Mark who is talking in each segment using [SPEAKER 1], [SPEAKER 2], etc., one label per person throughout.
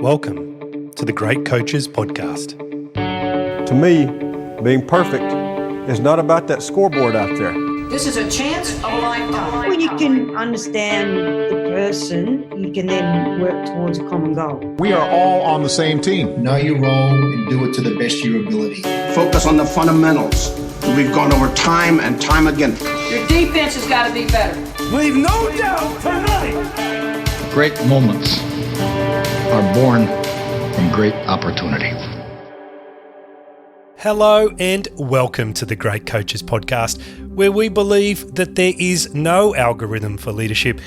[SPEAKER 1] Welcome to the Great Coaches Podcast.
[SPEAKER 2] To me, being perfect is not about that scoreboard out there.
[SPEAKER 3] This is a chance of a lifetime.
[SPEAKER 4] When you can understand the person, you can then work towards a common goal.
[SPEAKER 5] We are all on the same team.
[SPEAKER 6] Know your role and do it to the best of your ability.
[SPEAKER 7] Focus on the fundamentals. We've gone over time and time again.
[SPEAKER 3] Your defense has got to be better.
[SPEAKER 8] Leave no doubt tonight.
[SPEAKER 5] Great moments are born from great opportunity.
[SPEAKER 1] Hello and welcome to the Great Coaches Podcast, where we believe that there is no algorithm for leadership,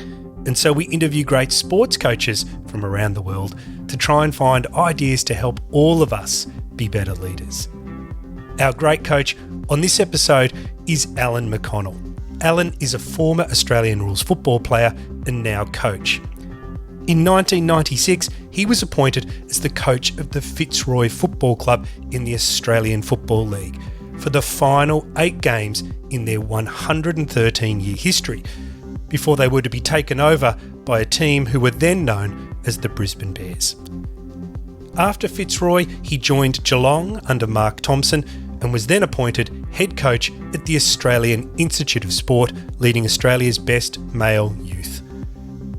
[SPEAKER 1] and so we interview great sports coaches from around the world to try and find ideas to help all of us be better leaders. Our great coach on this episode is Alan McConnel. Alan is a former Australian rules football player and now coach. In 1996, he was appointed as the coach of the Fitzroy Football Club in the Australian Football League for the final 8 games in their 113-year history, before they were to be taken over by a team who were then known as the Brisbane Bears. After Fitzroy, he joined Geelong under Mark Thompson and was then appointed head coach at the Australian Institute of Sport, leading Australia's best male youth.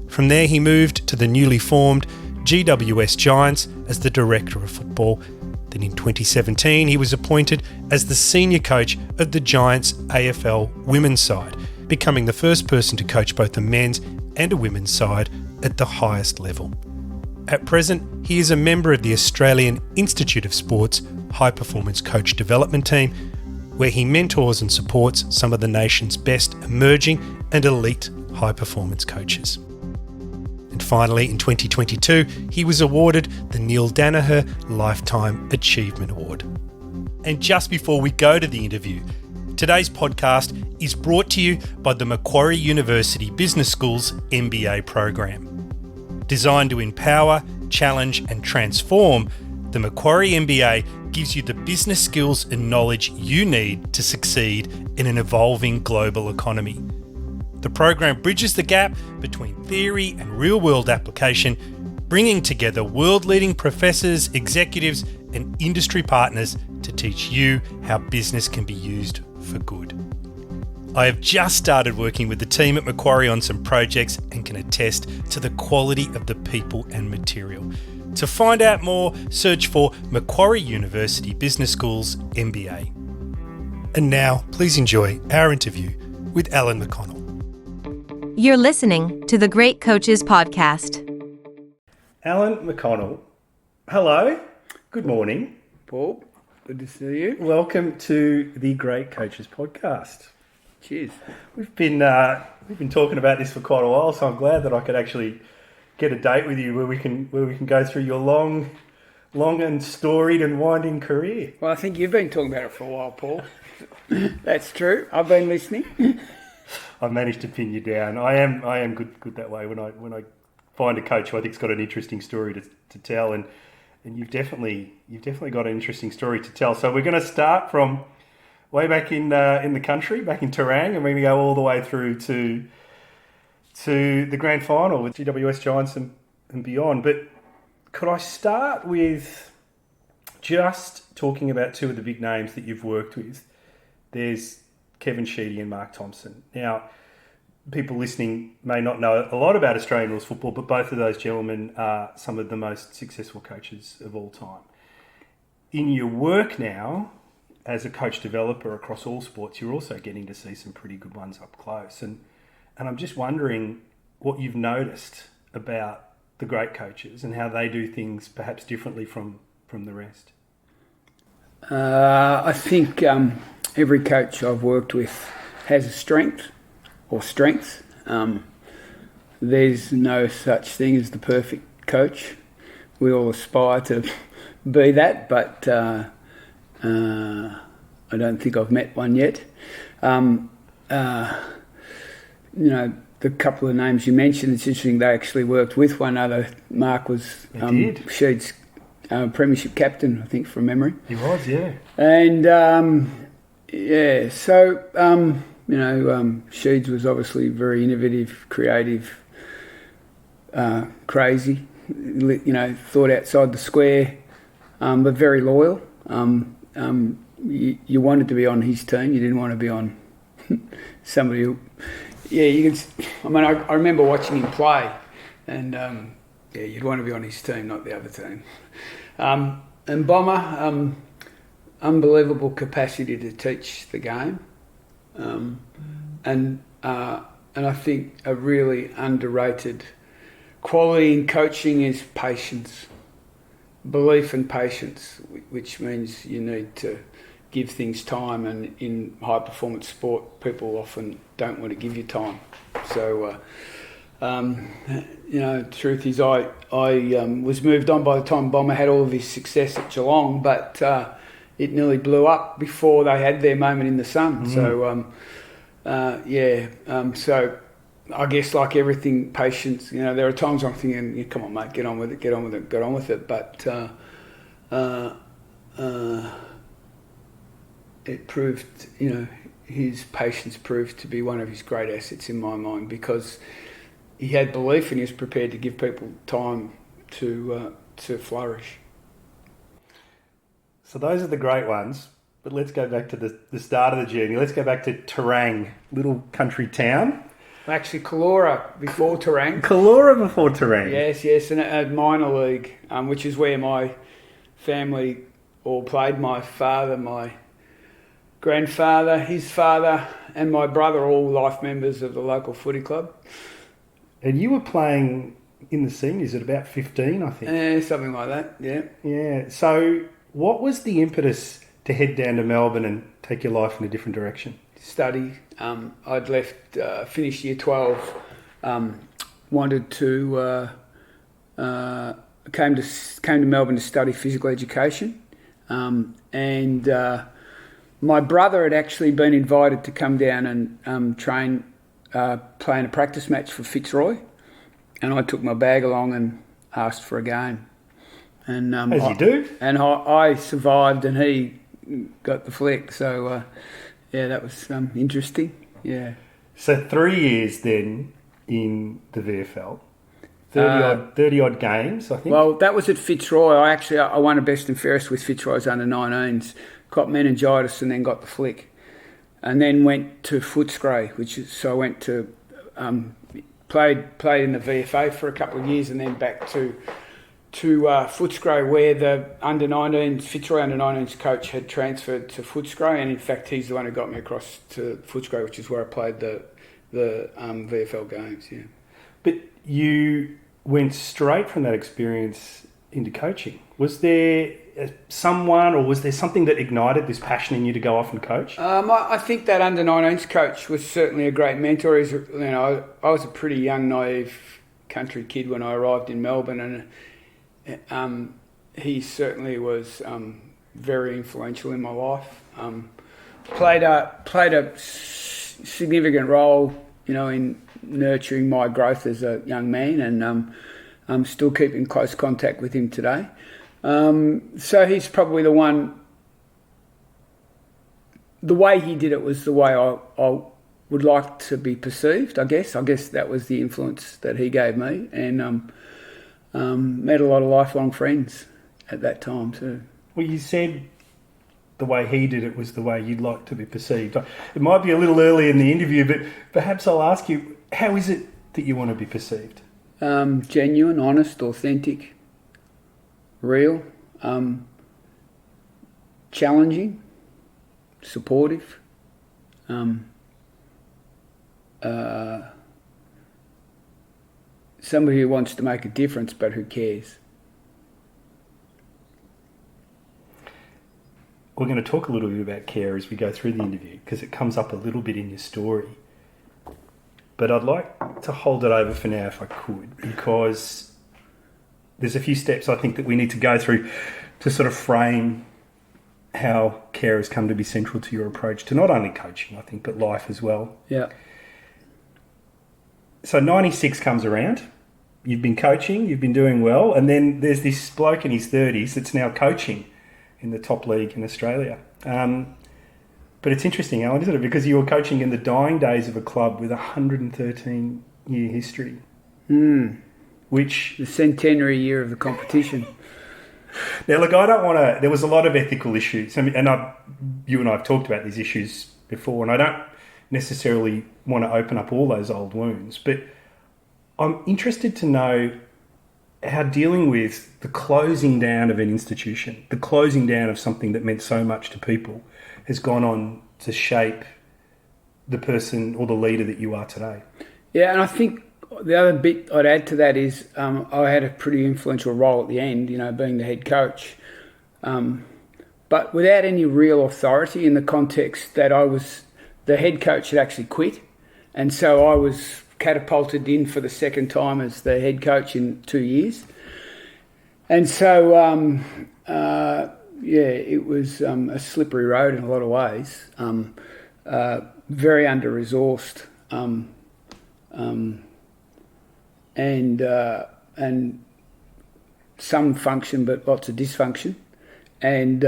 [SPEAKER 1] From there, he moved to the newly formed GWS Giants as the director of football. Then in 2017, he was appointed as the senior coach of the Giants AFL Women side, becoming the first person to coach both the men's and a women's side at the highest level. At present, he is a member of the Australian Institute of Sport's High Performance Coach Development Team, where he mentors and supports some of the nation's best emerging and elite high performance coaches. And finally, in 2022, he was awarded the Neil Danaher Lifetime Achievement Award. And just before we go to the interview, today's podcast is brought to you by the Macquarie University Business School's MBA program. Designed to empower, challenge and transform, the Macquarie MBA gives you the business skills and knowledge you need to succeed in an evolving global economy. The program bridges the gap between theory and real-world application, bringing together world-leading professors, executives and industry partners to teach you how business can be used for good. I have just started working with the team at Macquarie on some projects and can attest to the quality of the people and material. To find out more, search for Macquarie University Business School's MBA. And now, please enjoy our interview with Alan McConnel.
[SPEAKER 9] You're listening to the Great Coaches Podcast.
[SPEAKER 1] Alan McConnel, hello, good morning.
[SPEAKER 10] Paul, good to see you.
[SPEAKER 1] Welcome to the Great Coaches Podcast.
[SPEAKER 10] Cheers.
[SPEAKER 1] We've been talking about this for quite a while, so I'm glad that I could actually get a date with you where we can go through your long and storied and winding career.
[SPEAKER 10] Well, I think you've been talking about it for a while, Paul. That's true. I've been listening.
[SPEAKER 1] I've managed to pin you down. I am good that way when I find a coach who I think's got an interesting story to tell, and you've definitely got an interesting story to tell. So we're going to start from way back in the country, back in Terang, and we're going to go all the way through to the grand final with GWS Giants and beyond. But could I start with just talking about two of the big names that you've worked with? There's Kevin Sheedy and Mark Thompson. Now, people listening may not know a lot about Australian rules football, but both of those gentlemen are some of the most successful coaches of all time. In your work now, as a coach developer across all sports, you're also getting to see some pretty good ones up close. And I'm just wondering what you've noticed about the great coaches and how they do things perhaps differently from the rest.
[SPEAKER 10] I think every coach I've worked with has a strength or strengths. There's no such thing as the perfect coach. We all aspire to be that, but I don't think I've met one yet. The couple of names you mentioned, it's interesting they actually worked with one another. Mark was Sheed's premiership captain, I think, from memory.
[SPEAKER 1] He was, yeah.
[SPEAKER 10] And Sheeds was obviously very innovative, creative, crazy. thought outside the square, but very loyal. You wanted to be on his team. You didn't want to be on somebody who... Yeah, you can... I mean, I remember watching him play, and you'd want to be on his team, not the other team. And Bomber, unbelievable capacity to teach the game, and I think a really underrated quality in coaching is patience, belief and patience, which means you need to give things time, and in high performance sport people often don't want to give you time. So the truth is I was moved on by the time Bomber had all of his success at Geelong, but it nearly blew up before they had their moment in the sun. So so I guess like everything, patience, there are times I'm thinking, come on mate, get on with it, but it proved, his patience proved to be one of his great assets in my mind, because he had belief and he was prepared to give people time to flourish.
[SPEAKER 1] So those are the great ones, but let's go back to the start of the journey. Let's go back to Terang, little country town.
[SPEAKER 10] Actually, Kalora before Terang.
[SPEAKER 1] Kalora before Terang.
[SPEAKER 10] Yes, and a minor league, which is where my family all played. My father, my grandfather, his father, and my brother, all life members of the local footy club.
[SPEAKER 1] And you were playing in the seniors at about 15, I think.
[SPEAKER 10] Yeah, something like that, yeah.
[SPEAKER 1] Yeah, so what was the impetus to head down to Melbourne and take your life in a different direction?
[SPEAKER 10] Study. I'd left, finished year 12, wanted to, came to Melbourne to study physical education, and my brother had actually been invited to come down and train, playing a practice match for Fitzroy, and I took my bag along and asked for a game. And
[SPEAKER 1] as you do.
[SPEAKER 10] And I survived, and he got the flick. So, that was interesting. Yeah.
[SPEAKER 1] So 3 years then in the VFL, 30 odd games, I think.
[SPEAKER 10] Well, that was at Fitzroy. I won a best and fairest with Fitzroy's under-19s, got meningitis, and then got the flick, and then went to Footscray, so I went to played in the VFA for a couple of years, and then back to Footscray, where the under-19s, Fitzroy under-19s coach had transferred to Footscray, and in fact he's the one who got me across to Footscray, which is where I played the VFL games. Yeah.
[SPEAKER 1] But you went straight from that experience into coaching. Was there someone, or was there something that ignited this passion in you to go off and coach?
[SPEAKER 10] I think that under-19s coach was certainly a great mentor. I was a pretty young, naive country kid when I arrived in Melbourne, and he certainly was very influential in my life. Played a significant role, in nurturing my growth as a young man, and I'm still keeping close contact with him today. So he's probably the one. The way he did it was the way I would like to be perceived, I guess. I guess that was the influence that he gave me, and met a lot of lifelong friends at that time too.
[SPEAKER 1] Well, you said the way he did it was the way you'd like to be perceived. It might be a little early in the interview, but perhaps I'll ask you, how is it that you want to be perceived?
[SPEAKER 10] Genuine, honest, authentic, real, challenging, supportive, somebody who wants to make a difference but who cares.
[SPEAKER 1] We're going to talk a little bit about care as we go through the interview, because it comes up a little bit in your story. But I'd like to hold it over for now if I could, because there's a few steps I think that we need to go through to sort of frame how care has come to be central to your approach to not only coaching, I think, but life as well.
[SPEAKER 10] Yeah.
[SPEAKER 1] So 96 comes around, you've been coaching, you've been doing well, and then there's this bloke in his 30s that's now coaching in the top league in Australia. But it's interesting, Alan, isn't it? Because you were coaching in the dying days of a club with a 113-year history. which...
[SPEAKER 10] The centenary year of the competition.
[SPEAKER 1] Now, look, I don't want to... There was a lot of ethical issues, and you and I have talked about these issues before, and I don't necessarily want to open up all those old wounds, but I'm interested to know how dealing with the closing down of an institution, the closing down of something that meant so much to people, has gone on to shape the person or the leader that you are today.
[SPEAKER 10] Yeah, and I think the other bit I'd add to that is I had a pretty influential role at the end, being the head coach, but without any real authority in the context that the head coach had actually quit, and so I was catapulted in for the second time as the head coach in 2 years. And so, it was a slippery road in a lot of ways, very under-resourced, and some function but lots of dysfunction, and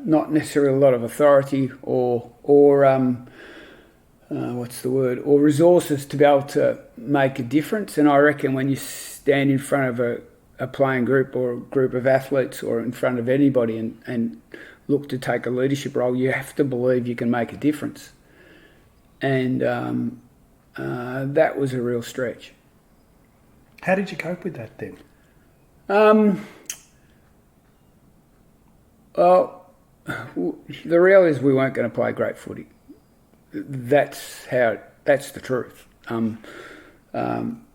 [SPEAKER 10] not necessarily a lot of authority or resources to be able to make a difference. And I reckon when you stand in front of a playing group or a group of athletes or in front of anybody and look to take a leadership role, you have to believe you can make a difference. And that was a real stretch.
[SPEAKER 1] How did you cope with that then?
[SPEAKER 10] Well, the reality is we weren't going to play great footy. That's the truth.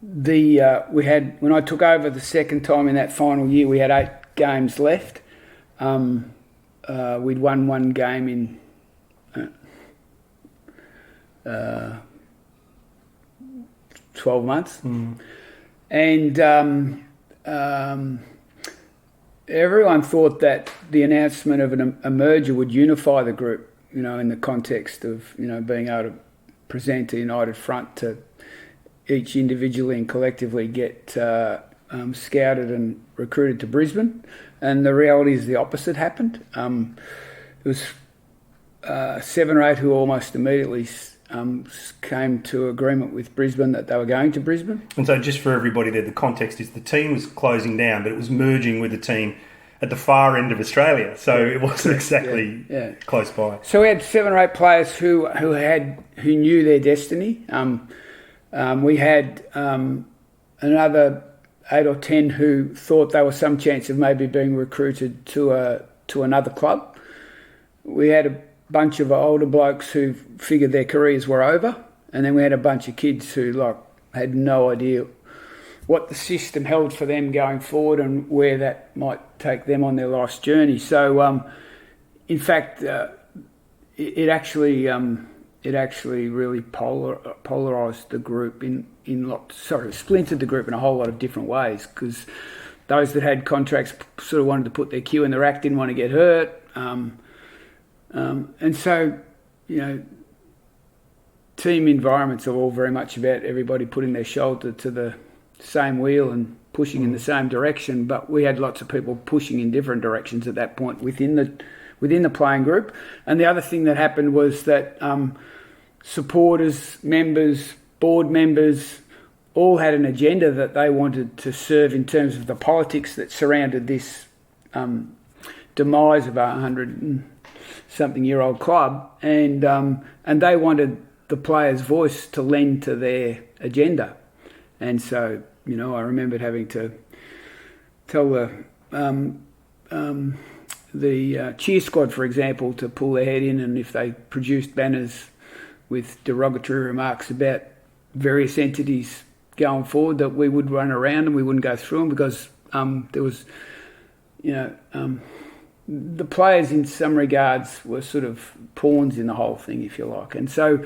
[SPEAKER 10] We had, when I took over the second time in that final year, we had 8 games left. We'd won 1 game in 12 months. And everyone thought that the announcement of a merger would unify the group, in the context of, being able to present a united front to each individually and collectively get scouted and recruited to Brisbane. And the reality is the opposite happened. It was 7 or 8 who almost immediately came to agreement with Brisbane that they were going to Brisbane.
[SPEAKER 1] And so just for everybody there, the context is the team was closing down, but it was merging with the team at the far end of Australia. So it wasn't exactly close by.
[SPEAKER 10] So we had 7 or 8 players who knew their destiny. We had another 8 or 10 who thought there was some chance of maybe being recruited to another club. We had a bunch of older blokes who figured their careers were over, and then we had a bunch of kids who had no idea what the system held for them going forward and where that might take them on their life's journey. So, in fact, it actually really polarised the group splintered the group in a whole lot of different ways, because those that had contracts sort of wanted to put their queue in the rack, didn't want to get hurt. And so, team environments are all very much about everybody putting their shoulder to the same wheel and pushing in the same direction. But we had lots of people pushing in different directions at that point within the playing group. And the other thing that happened was that supporters, members, board members, all had an agenda that they wanted to serve in terms of the politics that surrounded this demise of a 100-something-year-old club, and they wanted the players' voice to lend to their agenda. And so, I remembered having to tell the cheer squad, for example, to pull their head in, and if they produced banners with derogatory remarks about various entities going forward, that we would run around and we wouldn't go through them, because there was, the players in some regards were sort of pawns in the whole thing, if you like. And so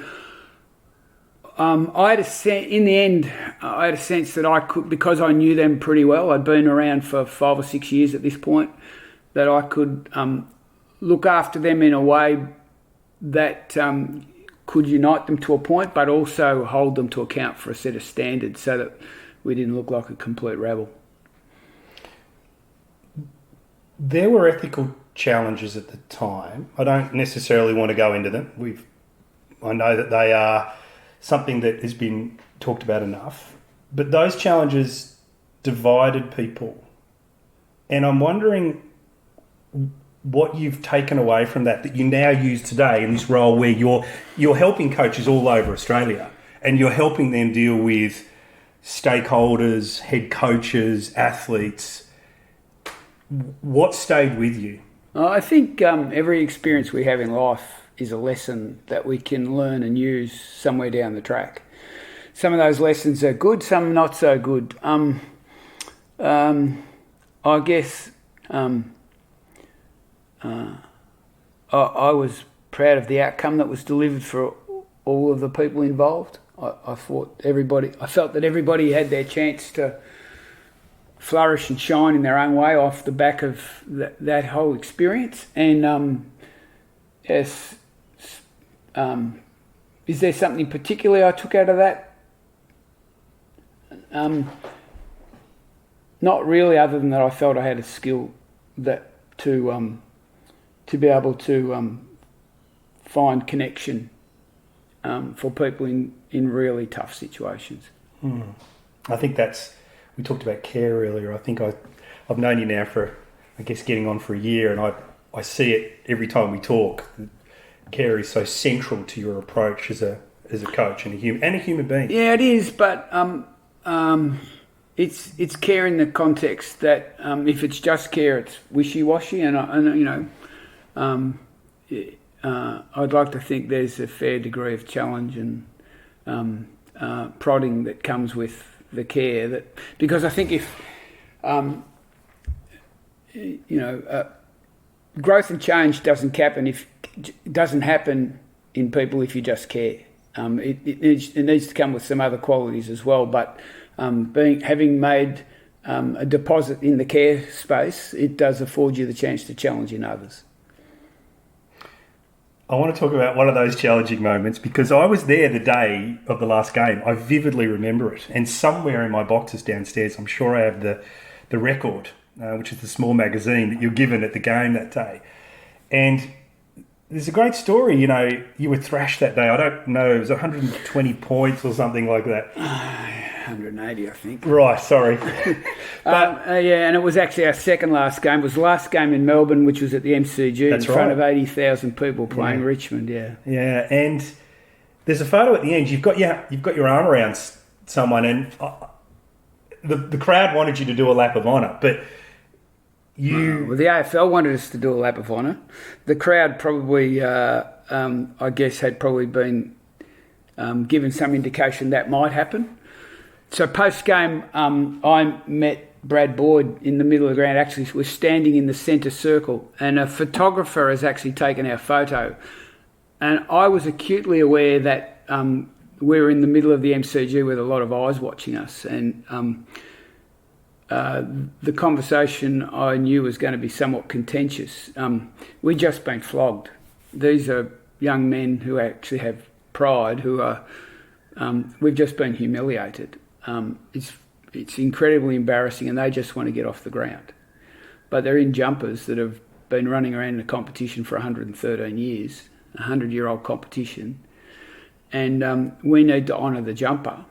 [SPEAKER 10] I had a sense that I could, because I knew them pretty well, I'd been around for 5 or 6 years at this point, that I could look after them in a way that could unite them to a point, but also hold them to account for a set of standards so that we didn't look like a complete rabble.
[SPEAKER 1] There were ethical challenges at the time. I don't necessarily want to go into them. I know that they are something that has been talked about enough. But those challenges divided people. And I'm wondering what you've taken away from that you now use today in this role where you're helping coaches all over Australia and you're helping them deal with stakeholders, head coaches, athletes. What stayed with you?
[SPEAKER 10] I think every experience we have in life is a lesson that we can learn and use somewhere down the track. Some of those lessons are good, some not so good. I guess I was proud of the outcome that was delivered for all of the people involved. I felt that everybody had their chance to flourish and shine in their own way off the back of that whole experience. And yes, is there something particularly I took out of that? Not really, other than that I felt I had a skill that to be able to find connection for people in really tough situations.
[SPEAKER 1] I think we talked about care earlier. I think I've known you now for, I guess, getting on for a year, and I see it every time we talk. Care is so central to your approach as a coach and a human being.
[SPEAKER 10] Yeah, it is, but it's care in the context that if it's just care, it's wishy-washy, and I'd like to think there's a fair degree of challenge and prodding that comes with the care, because I think if growth and change doesn't happen in people if you just care. It needs to come with some other qualities as well, but having made a deposit in the care space, it does afford you the chance to challenge in others.
[SPEAKER 1] I want to talk about one of those challenging moments because I was there the day of the last game. I vividly remember it. And somewhere in my boxes downstairs, I'm sure I have the record, which is the small magazine that you're given at the game that day. And there's a great story. You were thrashed that day. I don't know, it was 120 points or something like that.
[SPEAKER 10] 180, I think.
[SPEAKER 1] Right, sorry.
[SPEAKER 10] And it was actually our second last game. It was the last game in Melbourne, which was at the MCG.
[SPEAKER 1] That's
[SPEAKER 10] in front of 80,000 people playing Richmond. Yeah.
[SPEAKER 1] Yeah, and there's a photo at the end. You've got your arm around someone, and the crowd wanted you to do a lap of honour, but
[SPEAKER 10] well, the AFL wanted us to do a lap of honour. The crowd probably, I guess, had probably been given some indication that might happen. So post-game, I met Brad Boyd in the middle of the ground. Actually, we're standing in the centre circle, and a photographer has actually taken our photo. And I was acutely aware that we're in the middle of the MCG with a lot of eyes watching us. And the conversation I knew was going to be somewhat contentious. We'd just been flogged. These are young men who actually have pride, who are... we've just been humiliated. It's incredibly embarrassing, and they just want to get off the ground. But they're in jumpers that have been running around in a competition for 113 years, a 100-year-old competition, and we need to honour the jumper.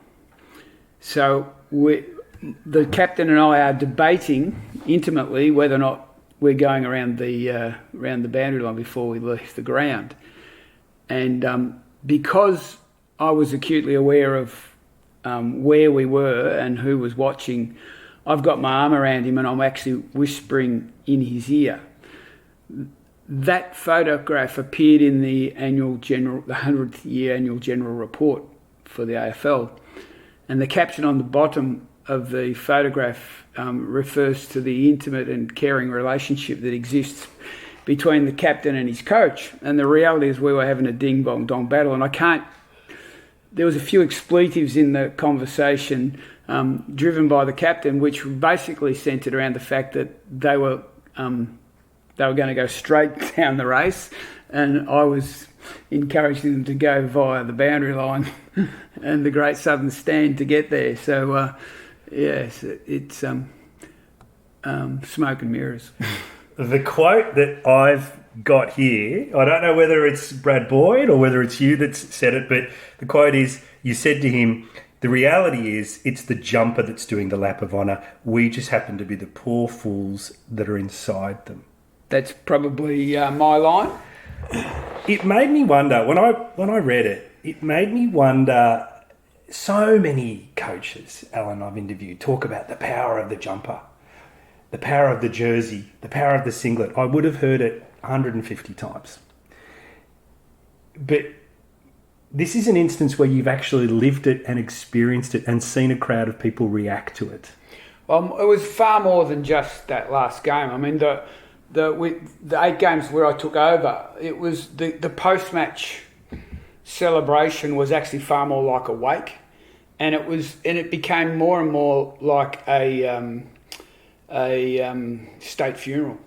[SPEAKER 10] So the captain and I are debating intimately whether or not we're going around the boundary line before we leave the ground. And because I was acutely aware of where we were and who was watching, I've got my arm around him and I'm actually whispering in his ear. That photograph appeared in the 100th year annual general report for the AFL, and the caption on the bottom of the photograph refers to the intimate and caring relationship that exists between the captain and his coach. And the reality is we were having a ding-bong-dong battle, and there was a few expletives in the conversation driven by the captain, which basically centred around the fact that they were going to go straight down the race, and I was encouraging them to go via the boundary line and the Great Southern Stand to get there. So, yes, it's smoke and mirrors.
[SPEAKER 1] The quote that I've got here, I don't know whether it's Brad Boyd or whether it's you that said it, but the quote is, you said to him, The reality is it's the jumper that's doing the lap of honour. We just happen to be the poor fools that are inside them.
[SPEAKER 10] That's probably my line.
[SPEAKER 1] It made me wonder, when I read it, it made me wonder, so many coaches, Alan, I've interviewed, talk about the power of the jumper, the power of the jersey, the power of the singlet. I would have heard it 150 times. But this is an instance where you've actually lived it and experienced it and seen a crowd of people react to it.
[SPEAKER 10] It was far more than just that last game. I mean, with the 8 games where I took over, it was the post-match celebration was actually far more like a wake, and it became more and more like a state funeral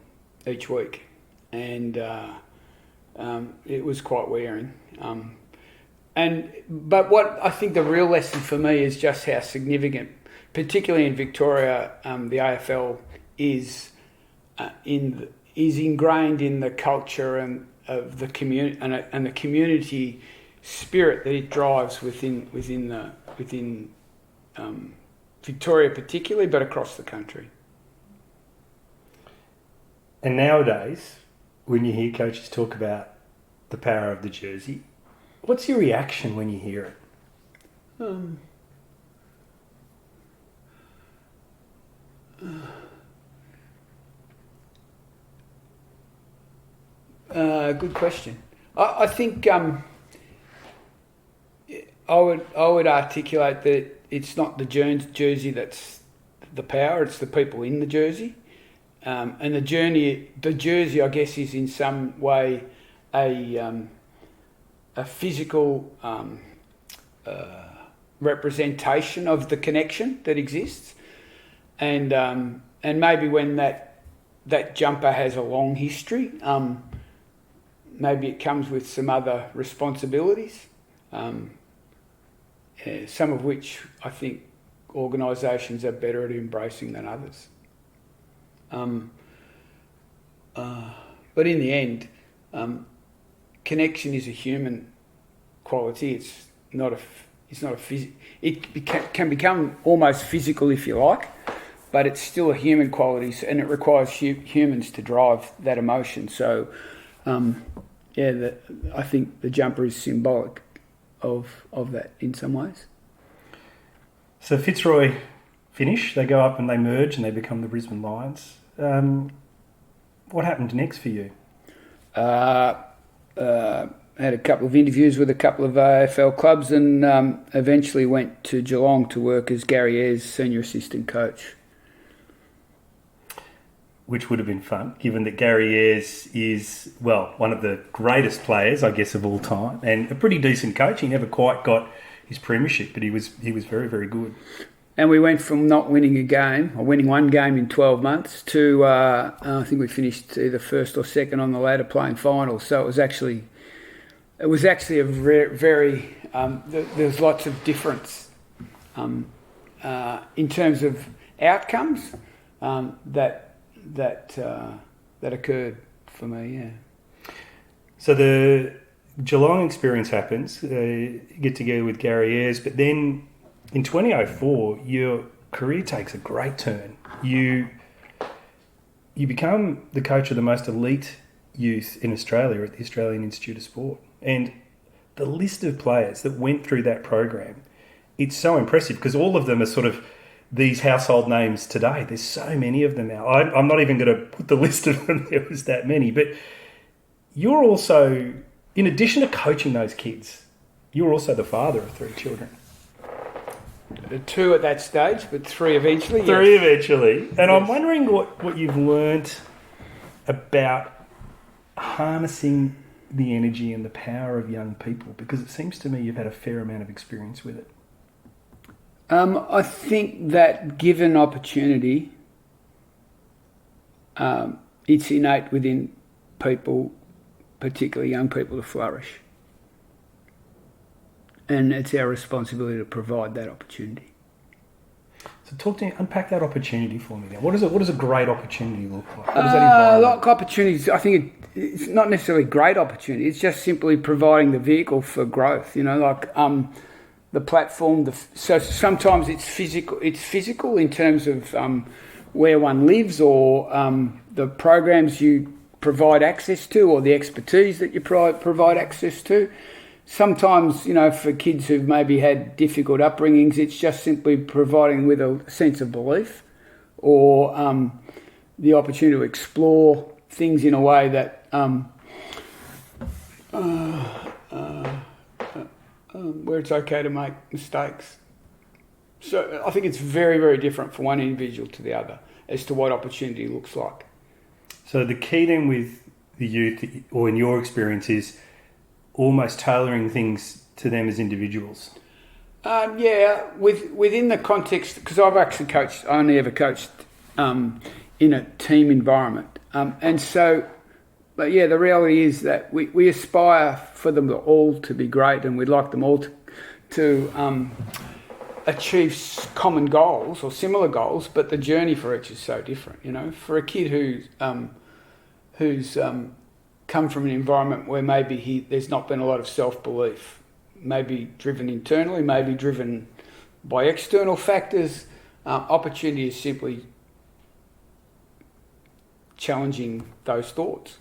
[SPEAKER 10] each week, and it was quite wearing. But what I think the real lesson for me is just how significant, particularly in Victoria, the AFL is ingrained in the culture and of the community and the community spirit that it drives within Victoria particularly, but across the country.
[SPEAKER 1] And nowadays, when you hear coaches talk about the power of the jersey, what's your reaction when you hear it?
[SPEAKER 10] Good question. I think I would articulate that it's not the jersey that's the power; it's the people in the jersey, and the jersey, I guess, is in some way a physical representation of the connection that exists, and maybe when that jumper has a long history, maybe it comes with some other responsibilities, some of which I think organisations are better at embracing than others. But in the end, connection is a human quality. It's not a it can become almost physical if you like, but it's still a human quality, and it requires humans to drive that emotion. So, I think the jumper is symbolic of that in some ways.
[SPEAKER 1] So Fitzroy finish, they go up and they merge and they become the Brisbane Lions. What happened next for you?
[SPEAKER 10] Had a couple of interviews with a couple of AFL clubs, and eventually went to Geelong to work as Gary Ayres' senior assistant coach.
[SPEAKER 1] Which would have been fun, given that Gary Ayres is, well, one of the greatest players, I guess, of all time, and a pretty decent coach. He never quite got his premiership, but he was very, very good.
[SPEAKER 10] And we went from not winning a game, or winning one game in 12 months, to I think we finished either first or second on the ladder playing finals. So it was actually a very there's lots of difference in terms of outcomes that occurred for me. Yeah.
[SPEAKER 1] So the Geelong experience happens. You get together with Gary Ayres, but then in 2004, your career takes a great turn. You become the coach of the most elite youth in Australia at the Australian Institute of Sport. And the list of players that went through that program, it's so impressive because all of them are sort of these household names today. There's so many of them now. I'm not even going to put the list of them. There was that many. But you're also, in addition to coaching those kids, you're also the father of 3 children.
[SPEAKER 10] 2 at that stage, but 3 eventually.
[SPEAKER 1] 3 eventually. And yes. I'm wondering what you've learnt about harnessing the energy and the power of young people, because it seems to me you've had a fair amount of experience with it.
[SPEAKER 10] I think that given opportunity, it's innate within people, particularly young people, to flourish. And it's our responsibility to provide that opportunity.
[SPEAKER 1] So talk to me, unpack that opportunity for me then. What does a great opportunity look like? What does that environment?
[SPEAKER 10] Like opportunities, I think it's not necessarily great opportunity. It's just simply providing the vehicle for growth. You know, like the platform. So sometimes it's physical. It's physical in terms of where one lives, or the programs you provide access to, or the expertise that you provide access to. Sometimes, for kids who've maybe had difficult upbringings, it's just simply providing with a sense of belief, or the opportunity to explore things in a way that where it's okay to make mistakes. So I think it's very, very different from one individual to the other as to what opportunity looks like.
[SPEAKER 1] So the key then with the youth, or in your experience, is almost tailoring things to them as individuals. Within the context, because I've actually coached, I only ever coached in a team environment. But the reality is that we aspire for them all to be great, and we'd like them all to achieve common goals or similar goals, but the journey for each is so different. For a kid who's come from an environment where maybe there's not been a lot of self-belief, maybe driven internally, maybe driven by external factors, opportunity is simply challenging those thoughts.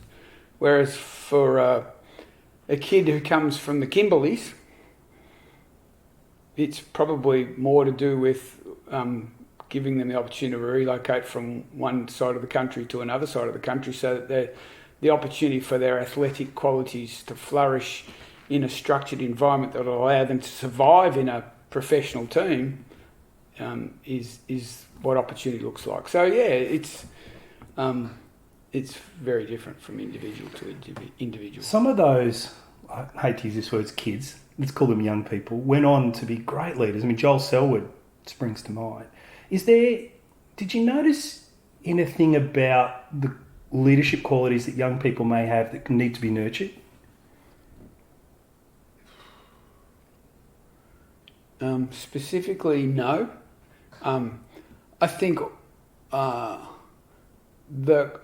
[SPEAKER 1] Whereas for a kid who comes from the Kimberleys, it's probably more to do with giving them the opportunity to relocate from one side of the country to another side of the country, so that the opportunity for their athletic qualities to flourish in a structured environment that will allow them to survive in a professional team is what opportunity looks like. So it's very different from individual to individual. Some of those, I hate to use this word, kids, let's call them young people, went on to be great leaders. I mean, Joel Selwood springs to mind. Did you notice anything about the leadership qualities that young people may have that need to be nurtured?
[SPEAKER 10] Specifically, no. I think the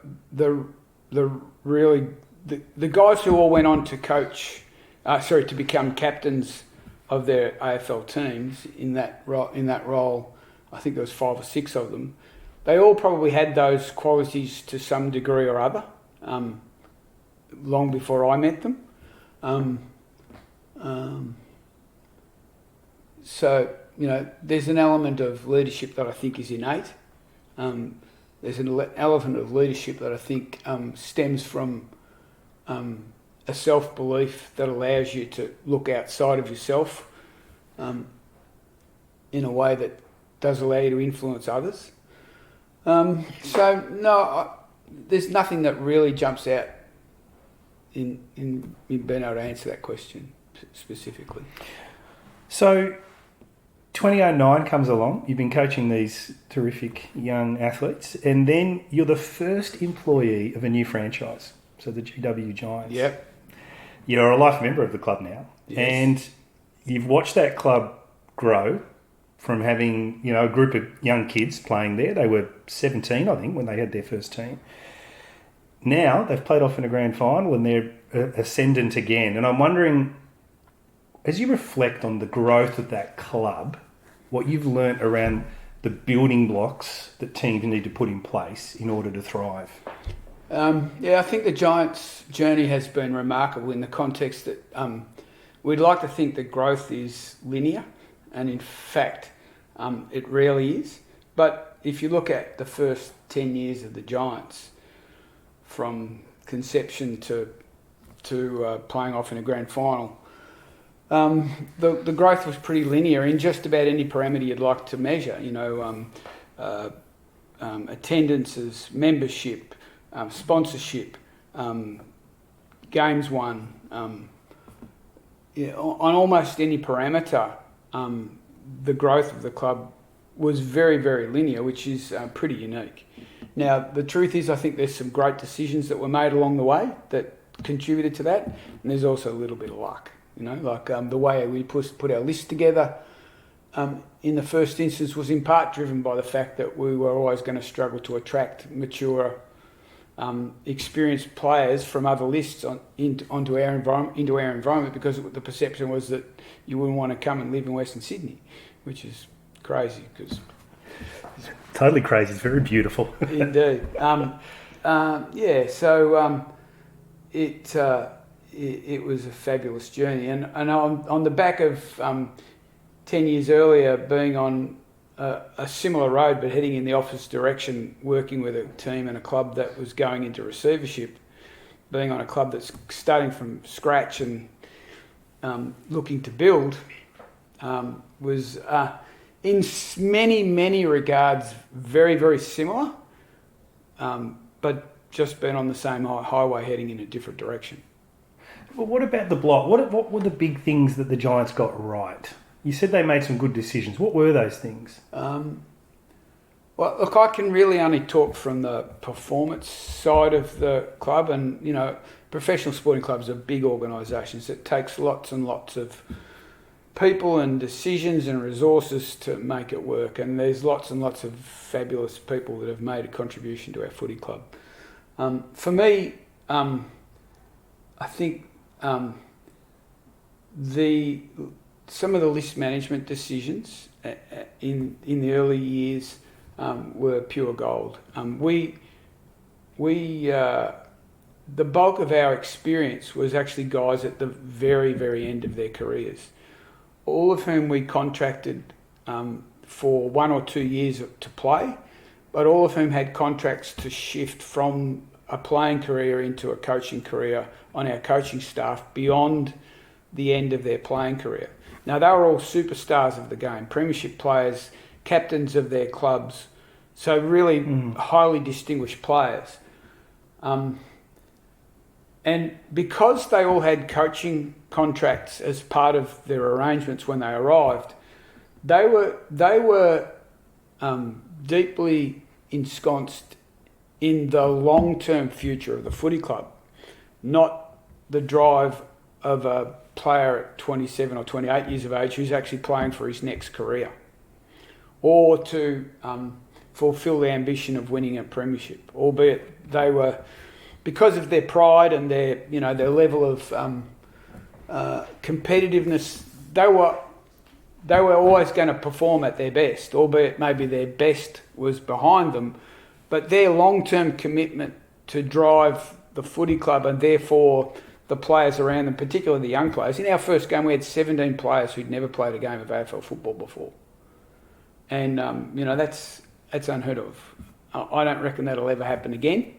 [SPEAKER 10] guys who all went on to to become captains of their AFL teams in that role, I think there was 5 or 6 of them. They all probably had those qualities to some degree or other, long before I met them. So, there's an element of leadership that I think is innate. There's an element of leadership that I think stems from a self-belief that allows you to look outside of yourself in a way that does allow you to influence others. There's nothing that really jumps out in being able to answer that question specifically.
[SPEAKER 1] So 2009 comes along, you've been coaching these terrific young athletes, and then you're the first employee of a new franchise, so the GW Giants.
[SPEAKER 10] Yep.
[SPEAKER 1] You're a life member of the club now, yes. And you've watched that club grow from having, a group of young kids playing there. They were 17, I think, when they had their first team. Now they've played off in a grand final and they're ascendant again. And I'm wondering, as you reflect on the growth of that club, what you've learnt around the building blocks that teams need to put in place in order to thrive.
[SPEAKER 10] I think the Giants' journey has been remarkable in the context that we'd like to think that growth is linear, and in fact, it rarely is. But if you look at the first 10 years of the Giants, from conception to playing off in a grand final, the growth was pretty linear in just about any parameter you'd like to measure. Attendances, membership, sponsorship, games won. On almost any parameter, the growth of the club was very, very linear, which is pretty unique. Now, the truth is, I think there's some great decisions that were made along the way that contributed to that, and there's also a little bit of luck. The way we put our list together in the first instance was in part driven by the fact that we were always going to struggle to attract mature experienced players from other lists into our environment, because the perception was that you wouldn't want to come and live in Western Sydney, which is crazy. Because
[SPEAKER 1] totally crazy. It's very beautiful.
[SPEAKER 10] Indeed. It was a fabulous journey, and on the back of 10 years earlier being on a similar road but heading in the opposite direction, working with a team and a club that was going into receivership, being on a club that's starting from scratch and looking to build, was in many regards very, very similar, but just been on the same highway heading in a different direction.
[SPEAKER 1] Well, what about the block? What were the big things that the Giants got right? You said they made some good decisions. What were those things?
[SPEAKER 10] Well, look, I can really only talk from the performance side of the club, and professional sporting clubs are big organisations. It takes lots and lots of people and decisions and resources to make it work, and there's lots and lots of fabulous people that have made a contribution to our footy club. For me, I think some of the list management decisions in the early years were pure gold. The bulk of our experience was actually guys at the very, very end of their careers, all of whom we contracted for 1 or 2 years to play, but all of whom had contracts to shift from a playing career into a coaching career on our coaching staff beyond the end of their playing career. Now, they were all superstars of the game, premiership players, captains of their clubs, so really highly distinguished players. And because they all had coaching contracts as part of their arrangements when they arrived, they were deeply ensconced in the long-term future of the footy club, not the drive of a player at 27 or 28 years of age who's actually playing for his next career, or to fulfil the ambition of winning a premiership, albeit they were, because of their pride and their level of competitiveness, they were always going to perform at their best, albeit maybe their best was behind them, but their long-term commitment to drive the footy club and therefore the players around them, particularly the young players. In our first game, we had 17 players who'd never played a game of AFL football before. And, that's unheard of. I don't reckon that'll ever happen again.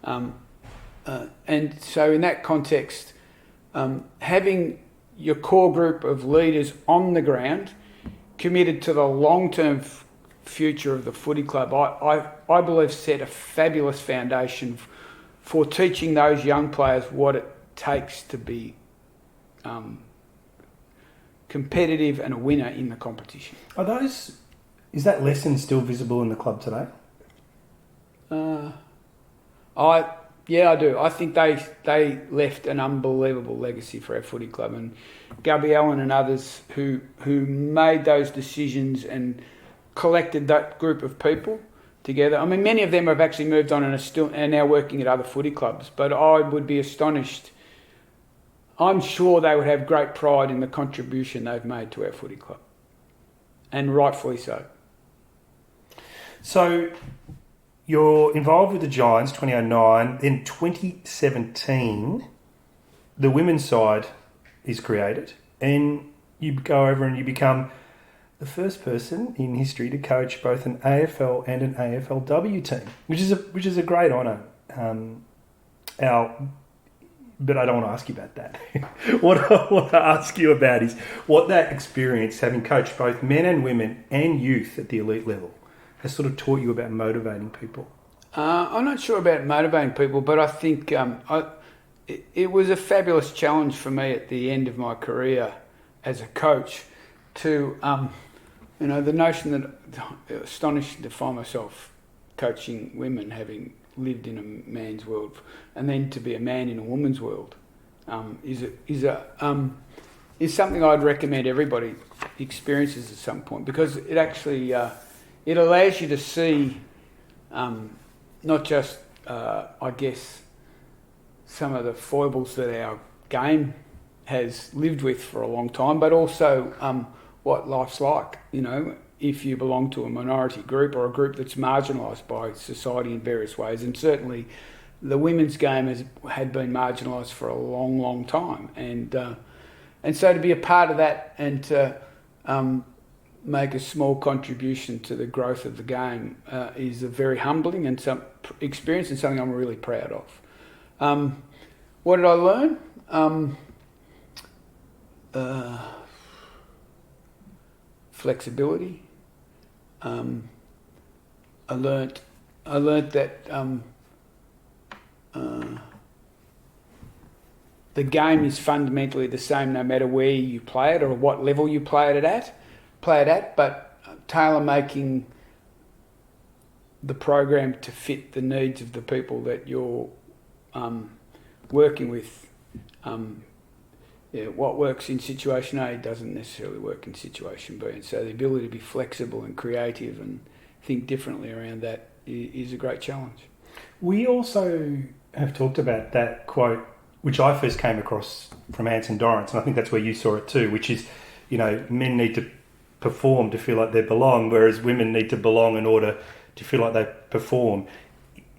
[SPEAKER 10] And so in that context, having your core group of leaders on the ground committed to the long-term future of the footy club, I believe set a fabulous foundation for teaching those young players what it takes to be competitive and a winner in the competition.
[SPEAKER 1] Is that lesson still visible in the club today?
[SPEAKER 10] Yeah, I do. I think they left an unbelievable legacy for our footy club, and Gubby Allen and others who made those decisions and collected that group of people together. I mean, many of them have actually moved on and are now working at other footy clubs, but I would be astonished. I'm sure they would have great pride in the contribution they've made to our footy club, and rightfully so.
[SPEAKER 1] So you're involved with the Giants, 2009. Then 2017, the women's side is created, and you go over and you become the first person in history to coach both an AFL and an AFLW team, which is a great honour. But I don't want to ask you about that. What I want to ask you about is what that experience, having coached both men and women and youth at the elite level, has sort of taught you about motivating people.
[SPEAKER 10] I'm not sure about motivating people, but I think it was a fabulous challenge for me at the end of my career as a coach to, the notion that astonishing to find myself coaching women, having lived in a man's world, and then to be a man in a woman's world is something I'd recommend everybody experiences at some point, because it actually it allows you to see not just I guess, some of the foibles that our game has lived with for a long time, but also what life's like, if you belong to a minority group or a group that's marginalised by society in various ways. And certainly the women's game had been marginalised for a long, long time. And so to be a part of that and to make a small contribution to the growth of the game is a very humbling and some experience and something I'm really proud of. What did I learn? Flexibility. I learnt that the game is fundamentally the same no matter where you play it or what level you play it at, but tailor-making the program to fit the needs of the people that you're working with. What works in situation A doesn't necessarily work in situation B, and so the ability to be flexible and creative and think differently around that is a great challenge.
[SPEAKER 1] We also have talked about that quote, which I first came across from Anson Dorrance, and I think that's where you saw it too, which is, men need to perform to feel like they belong, whereas women need to belong in order to feel like they perform.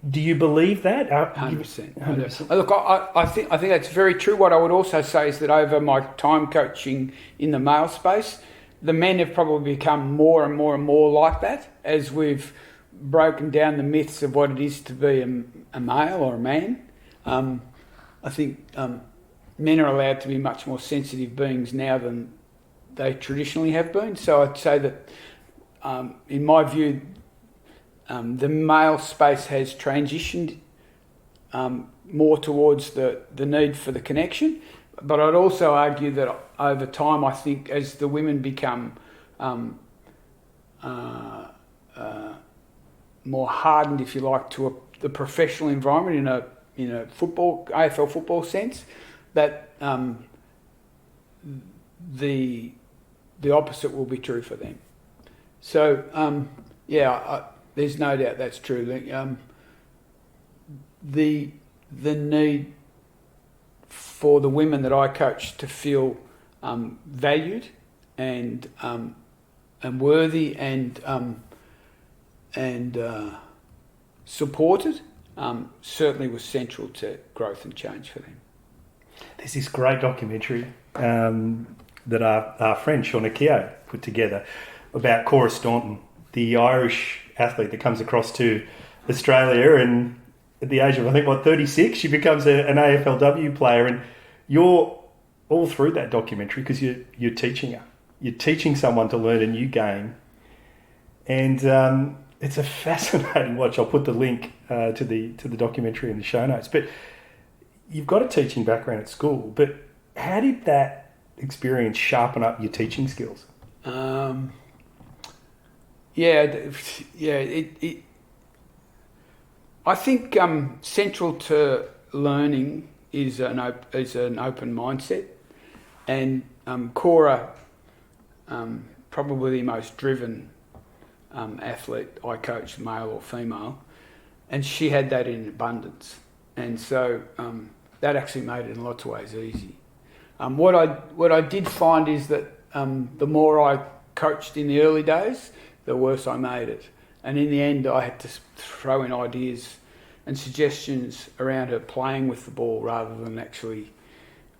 [SPEAKER 1] Do you believe that?
[SPEAKER 10] 100%. Look, I think that's very true. What I would also say is that over my time coaching in the male space, the men have probably become more and more and more like that as we've broken down the myths of what it is to be a male or a man. I think men are allowed to be much more sensitive beings now than they traditionally have been. So I'd say that, in my view, the male space has transitioned more towards the need for the connection. But I'd also argue that over time, I think as the women become more hardened, if you like, to the professional environment in a football, AFL football sense, that the opposite will be true for them. So, there's no doubt that's true. The need for the women that I coach to feel valued and worthy and supported certainly was central to growth and change for them.
[SPEAKER 1] There's this great documentary that our friend Shauna Keogh put together about Cora Staunton, the Irish athlete that comes across to Australia, and at the age of 36, she becomes an AFLW player, and you're all through that documentary because you're teaching her. You're teaching someone to learn a new game, and it's a fascinating watch. I'll put the link to the documentary in the show notes. But you've got a teaching background at school, but how did that experience sharpen up your teaching skills?
[SPEAKER 10] I think central to learning is an open mindset, and Cora, probably the most driven athlete I coached, male or female, and she had that in abundance, and so that actually made it in lots of ways easy. What I did find is that the more I coached in the early days, the worse I made it. And in the end, I had to throw in ideas and suggestions around her playing with the ball rather than actually,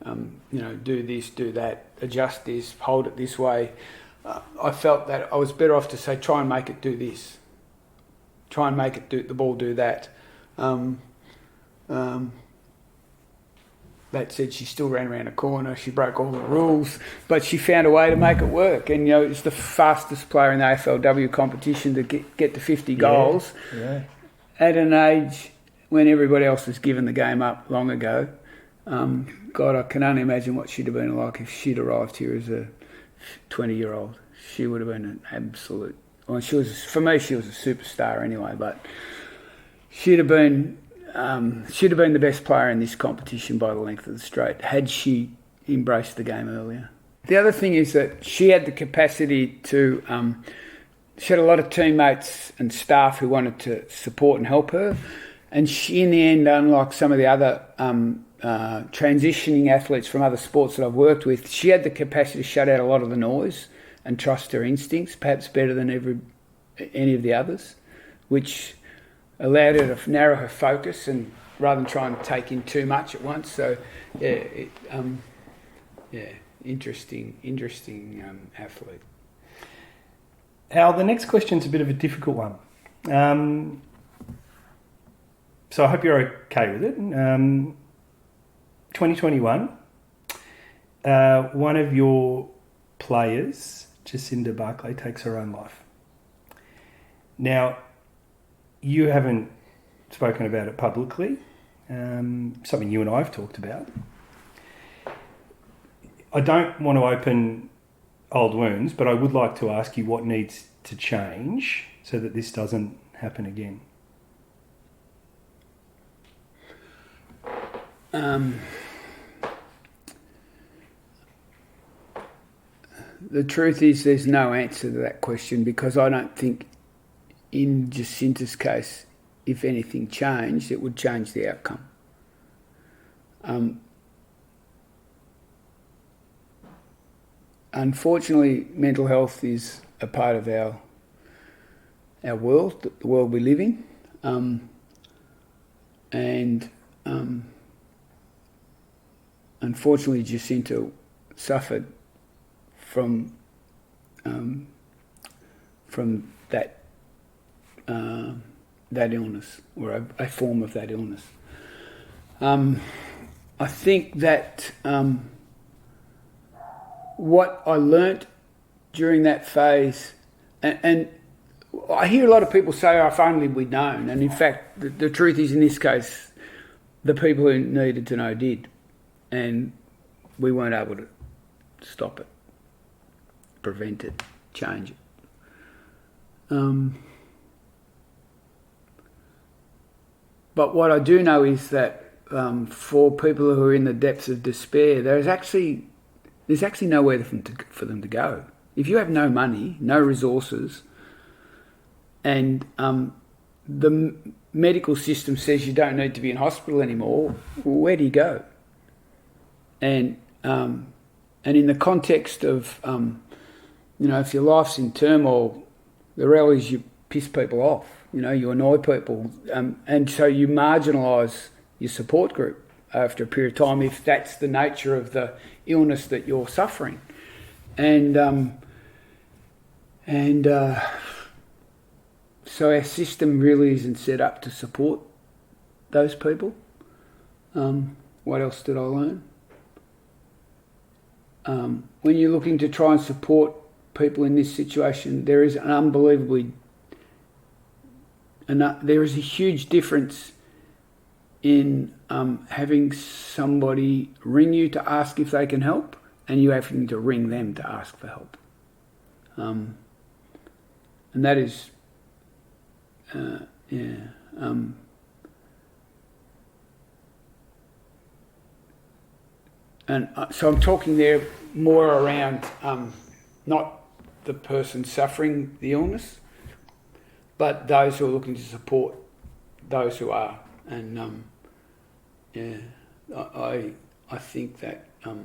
[SPEAKER 10] do this, do that, adjust this, hold it this way. I felt that I was better off to say, try and make it do this. Try and make it the ball do that. That said, she still ran around a corner. She broke all the rules, but she found a way to make it work. And, it's the fastest player in the AFLW competition to get to 50 goals at an age when everybody else was giving the game up long ago. God, I can only imagine what she'd have been like if she'd arrived here as a 20-year-old. She would have been an absolute... Well, for me, she was a superstar anyway, but she'd have been the best player in this competition by the length of the straight had she embraced the game earlier. The other thing is that she had the capacity to... she had a lot of teammates and staff who wanted to support and help her, And she, in the end, unlike some of the other transitioning athletes from other sports that I've worked with, she had the capacity to shut out a lot of the noise and trust her instincts, perhaps better than any of the others, which allowed her to narrow her focus and rather than try and take in too much at once. So, interesting athlete.
[SPEAKER 1] Al, the next question's a bit of a difficult one. So I hope you're okay with it. 2021, one of your players, Jacinda Barclay, takes her own life. Now, you haven't spoken about it publicly, something you and I have talked about. I don't want to open old wounds, but I would like to ask you what needs to change so that this doesn't happen again.
[SPEAKER 10] The truth is there's no answer to that question, because I don't think in Jacinta's case, if anything changed, it would change the outcome. Unfortunately, mental health is a part of our world, the world we live in, unfortunately, Jacinta suffered from that illness, or a form of that illness. I think that what I learnt during that phase, and I hear a lot of people say, "Oh, if only we'd known," and in fact, the truth is, in this case, the people who needed to know did, and we weren't able to stop it, prevent it, change it. But what I do know is that for people who are in the depths of despair, there's actually nowhere for them to go. If you have no money, no resources, and the medical system says you don't need to be in hospital anymore, well, where do you go? And in the context of, if your life's in turmoil, the reality is you piss people off, you annoy people, and so you marginalise your support group after a period of time if that's the nature of the illness that you're suffering. So our system really isn't set up to support those people. What else did I learn? When you're looking to try and support people in this situation, there is there is a huge difference in having somebody ring you to ask if they can help, and you having to ring them to ask for help. And that is, so I'm talking there more around not the person suffering the illness, but those who are looking to support those who are. And I think that I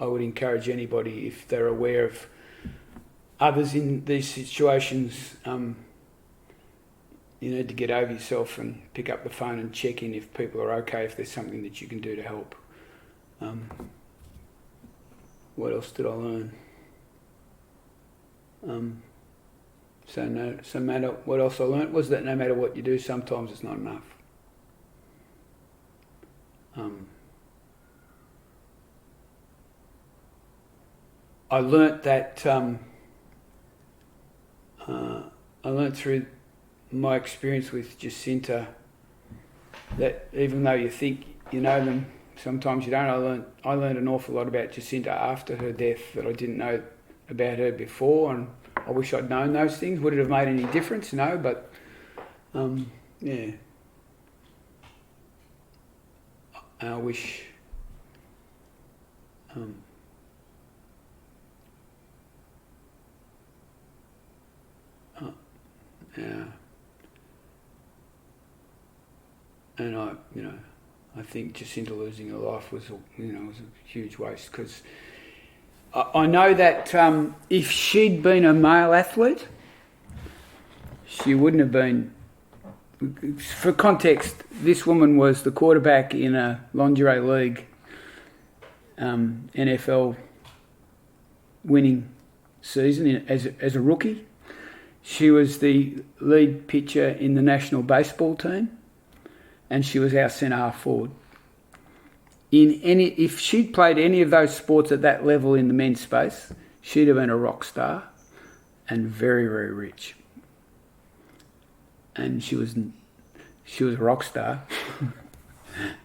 [SPEAKER 10] would encourage anybody, if they're aware of others in these situations, you need to get over yourself and pick up the phone and check in if people are okay, if there's something that you can do to help. What else did I learn? So no matter what else I learned was that no matter what you do, sometimes it's not enough. I learnt that I learnt through my experience with Jacinta that even though you think you know them, sometimes you don't. I learned an awful lot about Jacinta after her death that I didn't know about her before, and I wish I'd known those things. Would it have made any difference? No, but I wish And I think Jacinta losing her life was a huge waste, because I know that if she'd been a male athlete, she wouldn't have been. For context, this woman was the quarterback in a lingerie league, NFL winning season as a rookie. She was the lead pitcher in the national baseball team, and she was our centre half forward. If she'd played any of those sports at that level in the men's space, she'd have been a rock star and very, very rich. And she was a rock star,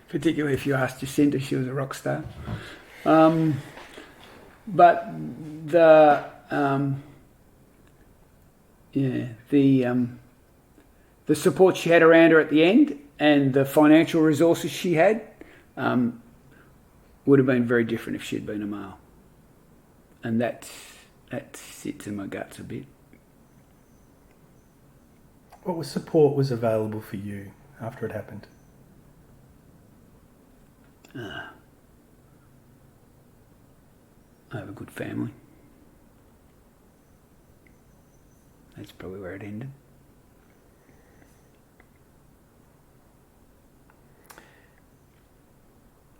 [SPEAKER 10] particularly if you asked Jacinta, she was a rock star. But the support she had around her at the end and the financial resources she had would have been very different if she'd been a male. And that sits in my guts a bit.
[SPEAKER 1] What support was available for you after it happened?
[SPEAKER 10] I have a good family. That's probably where it ended.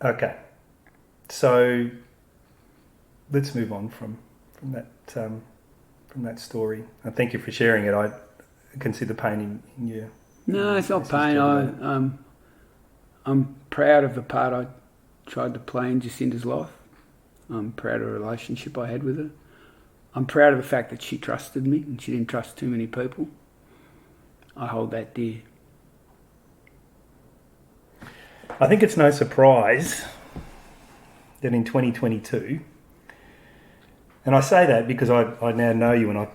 [SPEAKER 1] Okay, so let's move on from that story. And thank you for sharing it. I can see the pain in you.
[SPEAKER 10] No, it's not pain. I'm proud of the part I tried to play in Jacinta's life. I'm proud of the relationship I had with her. I'm proud of the fact that she trusted me and she didn't trust too many people. I hold that dear.
[SPEAKER 1] I think it's no surprise that in 2022, and I say that because I now know you and I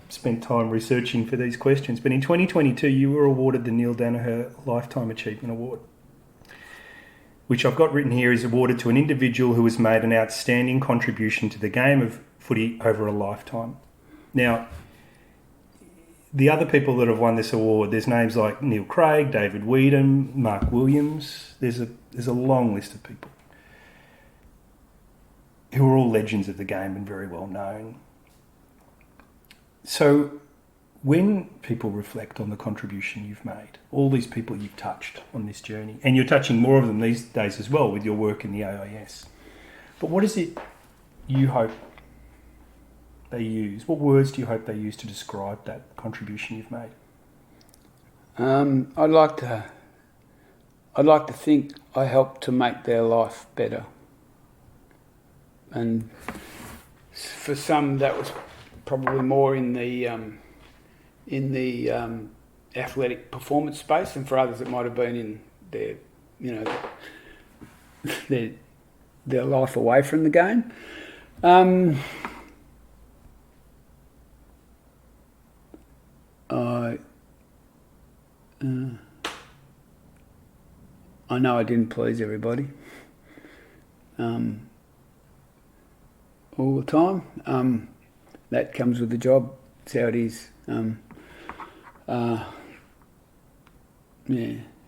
[SPEAKER 1] spent time researching for these questions, but in 2022 you were awarded the Neil Danaher Lifetime Achievement Award, which I've got written here is awarded to an individual who has made an outstanding contribution to the game of footy over a lifetime. Now, the other people that have won this award, there's names like Neil Craig, David Weedham, Mark Williams. There's a long list of people who are all legends of the game and very well known. So when people reflect on the contribution you've made, all these people you've touched on this journey, and you're touching more of them these days as well with your work in the AIS, but what is it you hope they use? What words do you hope they use to describe that contribution you've made?
[SPEAKER 10] I'd like to think I helped to make their life better. And for some, that was probably more in the athletic performance space, and for others, it might have been in their life away from the game. I know I didn't please everybody all the time. That comes with the job. It's how it is.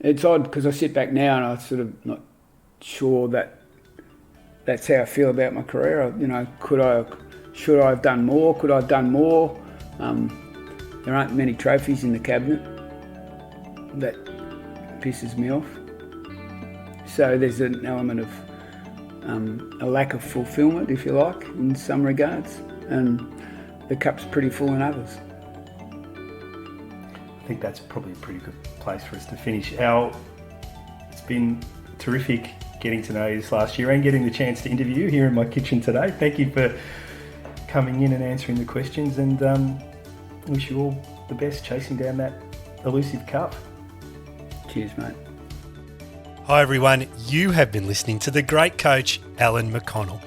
[SPEAKER 10] It's odd because I sit back now and I'm sort of not sure that that's how I feel about my career. Should I have done more? Could I have done more? There aren't many trophies in the cabinet. That pisses me off. So there's an element of a lack of fulfilment, if you like, in some regards, and the cup's pretty full in others.
[SPEAKER 1] I think that's probably a pretty good place for us to finish. Al, it's been terrific getting to know you this last year and getting the chance to interview you here in my kitchen today. Thank you for coming in and answering the questions, and wish you all the best chasing down that elusive cup.
[SPEAKER 10] Cheers, mate.
[SPEAKER 1] Hi everyone, you have been listening to the great coach Alan McConnel.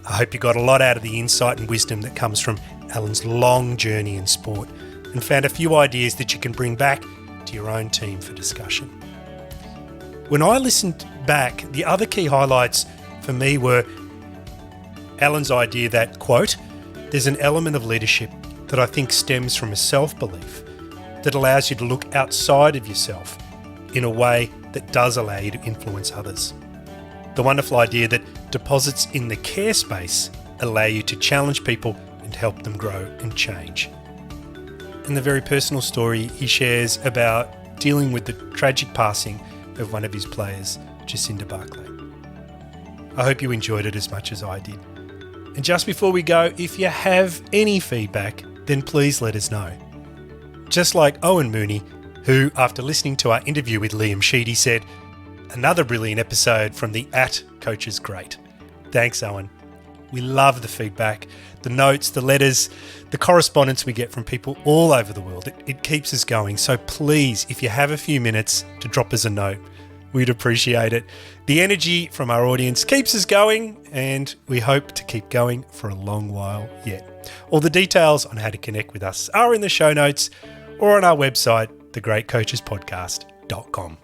[SPEAKER 1] I hope you got a lot out of the insight and wisdom that comes from Alan's long journey in sport and found a few ideas that you can bring back to your own team for discussion. When I listened back, the other key highlights for me were Alan's idea that, quote, there's an element of leadership that I think stems from a self-belief that allows you to look outside of yourself in a way that does allow you to influence others. The wonderful idea that deposits in the care space allow you to challenge people and help them grow and change. And the very personal story he shares about dealing with the tragic passing of one of his players, Jacinda Barclay. I hope you enjoyed it as much as I did. And just before we go, if you have any feedback, then please let us know. Just like Owen Mooney, who, after listening to our interview with Liam Sheedy, said, "Another brilliant episode from the @Coaches Great." Thanks, Owen. We love the feedback, the notes, the letters, the correspondence we get from people all over the world. It keeps us going. So please, if you have a few minutes to drop us a note, we'd appreciate it. The energy from our audience keeps us going, and we hope to keep going for a long while yet. All the details on how to connect with us are in the show notes or on our website, thegreatcoachespodcast.com.